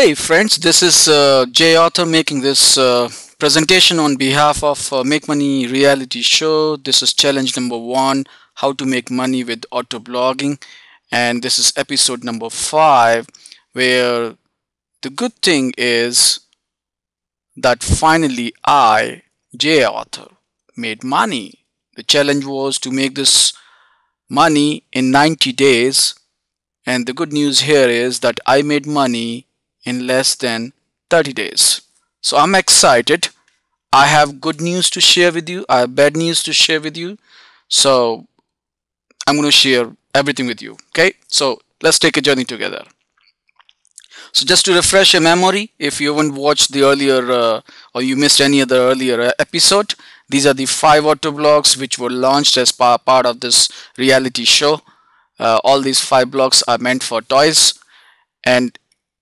Hey friends, this is Jay Author making this presentation on behalf of Make Money reality show. This is challenge number 1, how to make money with auto blogging, and this is episode number 5, where the good thing is that finally I, Jay Author, made money. The challenge was to make this money in 90 days, and the good news here is that I made money in less than 30 days. So I'm excited. I have good news to share with you. I have bad news to share with you. So I'm going to share everything with you. Okay. So let's take a journey together. So just to refresh your memory, if you haven't watched the earlier or you missed any other earlier episode, these are the 5 auto blogs which were launched as part of this reality show. All these 5 blogs are meant for toys, and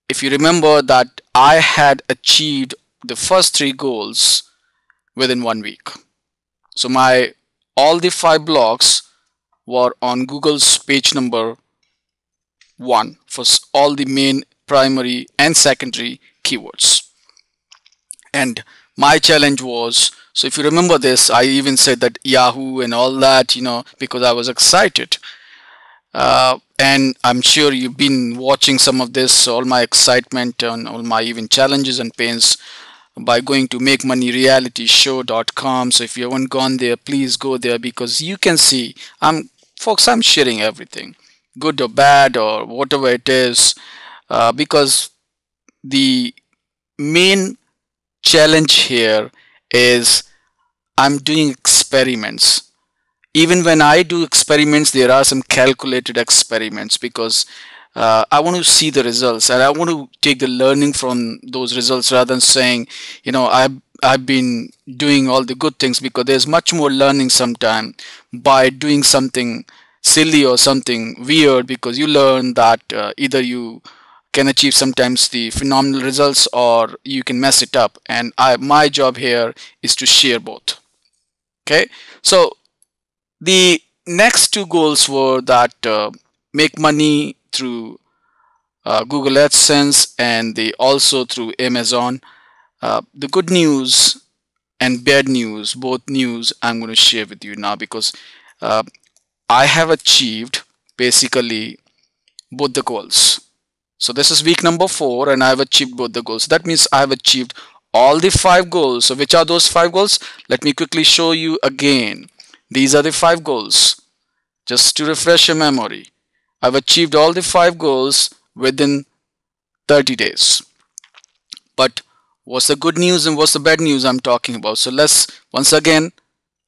if you remember that I had achieved the first 3 goals within 1 week. So all the 5 blogs were on Google's page number 1 for all the main primary and secondary keywords. And my challenge was, so if you remember this, I even said that Yahoo and all that, because I was excited. And I'm sure you've been watching some of this, all my excitement and all my even challenges and pains by going to makemoneyrealityshow.com. So if you haven't gone there, please go there, because you can see I'm sharing everything, good or bad or whatever it is, because the main challenge here is I'm doing experiments. Even when I do experiments, there are some calculated experiments, because I want to see the results and I want to take the learning from those results, rather than saying, I've been doing all the good things, because there's much more learning sometime by doing something silly or something weird, because you learn that either you can achieve sometimes the phenomenal results or you can mess it up. And my job here is to share both. Okay, so the next 2 goals were that make money through Google AdSense and also through Amazon. The good news and bad news, both news, I'm going to share with you now, because I have achieved basically both the goals. So this is week number 4 and I've achieved both the goals. That means I've achieved all the 5 goals. So which are those 5 goals? Let me quickly show you again. These are the 5 goals. Just to refresh your memory, I've achieved all the 5 goals within 30 days. But what's the good news and what's the bad news I'm talking about? So once again,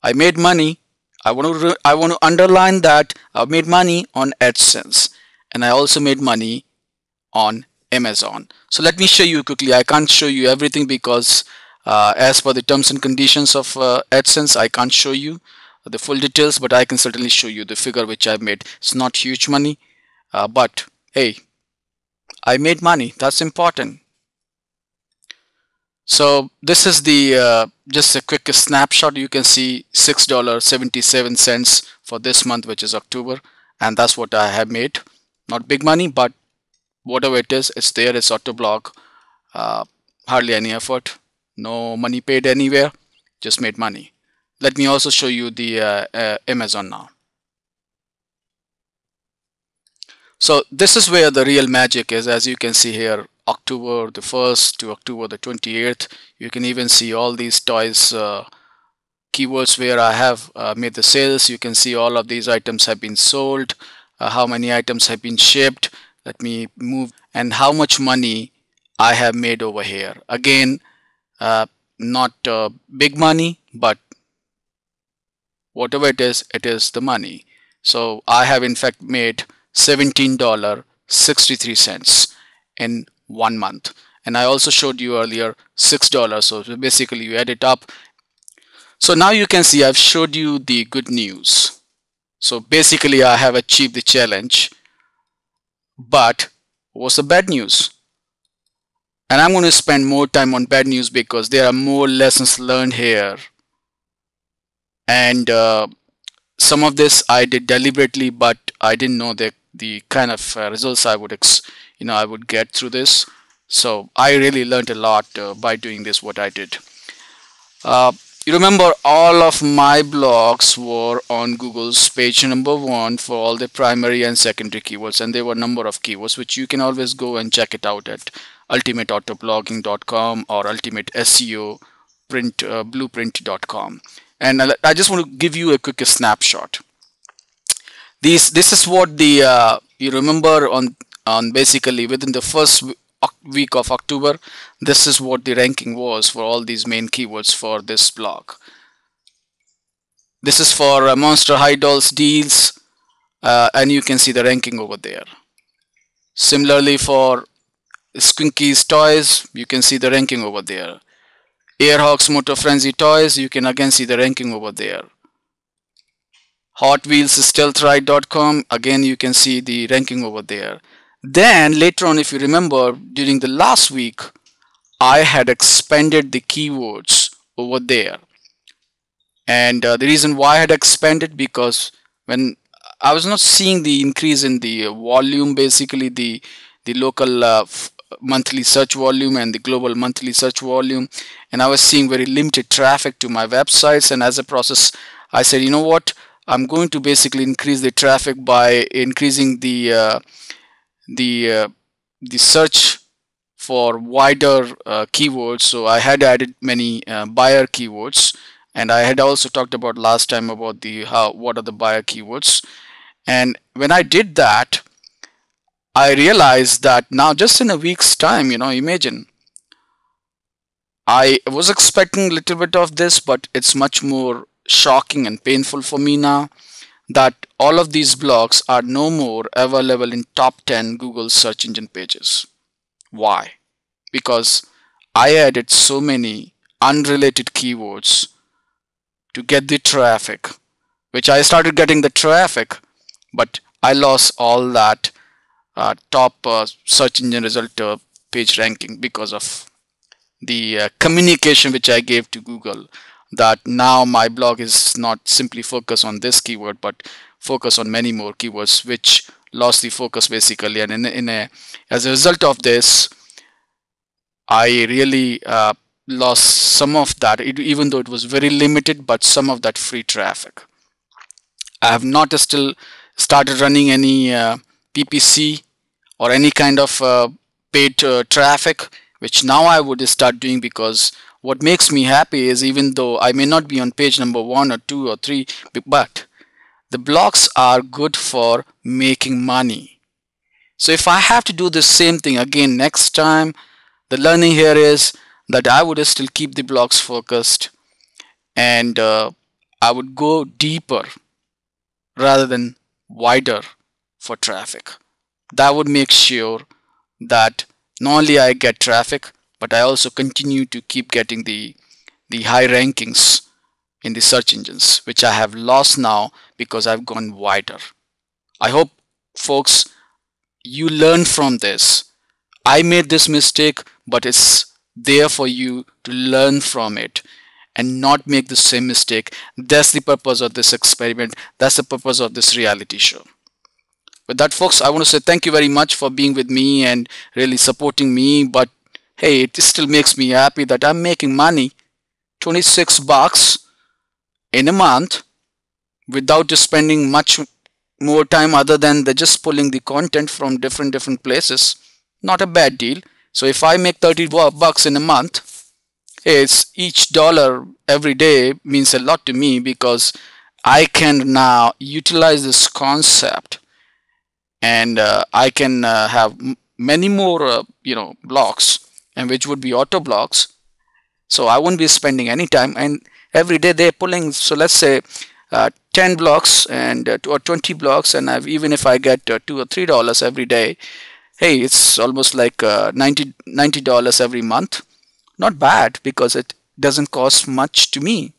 I made money. I want to underline that I made money on AdSense, and I also made money on Amazon. So let me show you quickly. I can't show you everything, because as per the terms and conditions of AdSense, I can't show you the full details, but I can certainly show you the figure which I've made. It's not huge money, but hey, I made money. That's important. So this is the just a quick snapshot. You can see $6.77 for this month, which is October, and that's what I have made. Not big money, but whatever it is, it's there. It's auto blog. Hardly any effort, no money paid anywhere, just made money. Let me also show you the Amazon now. So this is where the real magic is. As you can see here, October the 1st to October the 28th, you can even see all these toys keywords where I have made the sales. You can see all of these items have been sold, how many items have been shipped. Let me move, and how much money I have made over here. Again, not big money, but whatever it is the money. So I have in fact made $17.63 in 1 month. And I also showed you earlier $6. So basically you add it up. So now you can see I've showed you the good news. So basically I have achieved the challenge. But what's the bad news? And I'm going to spend more time on bad news, because there are more lessons learned here. And some of this I did deliberately, but I didn't know the kind of results I would I would get through this. So I really learned a lot by doing this, what I did. Uh, you remember all of my blogs were on Google's page number one for all the primary and secondary keywords, and there were a number of keywords which you can always go and check it out at ultimateautoblogging.com or ultimate SEO blueprint.com. And I just want to give you a quick snapshot. This is what the you remember on basically within the first week of October, this is what the ranking was for all these main keywords for this blog. This is for Monster High Dolls deals, and you can see the ranking over there. Similarly for Squinky's toys, you can see the ranking over there. Airhawks Motor Frenzy toys, you can again see the ranking over there. Hot Wheels StealthRide.com, again you can see the ranking over there. Then later on, if you remember, during the last week, I had expanded the keywords over there. And the reason why I had expanded, because when I was not seeing the increase in the volume, basically the local monthly search volume and the global monthly search volume, and I was seeing very limited traffic to my websites. And as a process, I said, you know what, I'm going to basically increase the traffic by increasing the search for wider keywords. So I had added many buyer keywords, and I had also talked about last time about what are the buyer keywords. And when I did that, I realized that now just in a week's time, imagine, I was expecting a little bit of this, but it's much more shocking and painful for me now that all of these blogs are no more available in top 10 Google search engine pages. Why? Because I added so many unrelated keywords to get the traffic, which I started getting the traffic, but I lost all that top search engine result page ranking because of the communication which I gave to Google, that now my blog is not simply focused on this keyword but focus on many more keywords, which lost the focus basically. And as a result of this, I really lost some of that, even though it was very limited, but some of that free traffic. I have not still started running any PPC or any kind of paid traffic, which now I would start doing, because what makes me happy is, even though I may not be on page number 1 or 2 or 3, but the blogs are good for making money. So if I have to do the same thing again next time, the learning here is that I would still keep the blogs focused, and I would go deeper rather than wider for traffic. That would make sure that not only I get traffic, but I also continue to keep getting the high rankings in the search engines, which I have lost now because I've gone wider. I hope, folks, you learn from this. I made this mistake, but it's there for you to learn from it and not make the same mistake. That's the purpose of this experiment. That's the purpose of this reality show. With that, folks, I want to say thank you very much for being with me and really supporting me. But hey, it still makes me happy that I'm making money, $26 in a month, without just spending much more time other than just pulling the content from different places. Not a bad deal. So if I make $30 in a month, it's each dollar every day means a lot to me, because I can now utilize this concept, and I can have many more blogs, and which would be auto blogs. So I won't be spending any time, and every day they're pulling, so let's say 10 blocks and or 20 blocks, and even if I get $2 or $3 every day, hey, it's almost like $90 every month. Not bad, because it doesn't cost much to me.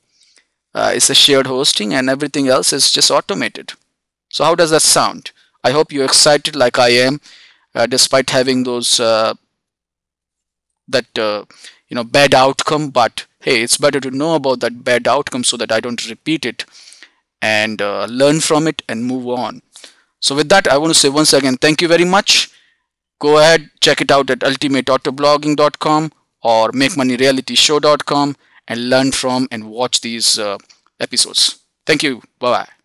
It's a shared hosting, and everything else is just automated. So how does that sound? I hope you're excited like I am, despite having those bad outcome. But hey, it's better to know about that bad outcome so that I don't repeat it, and learn from it and move on. So with that, I want to say once again, thank you very much. Go ahead, check it out at ultimateautoblogging.com or makemoneyrealityshow.com and learn from and watch these episodes. Thank you. Bye bye.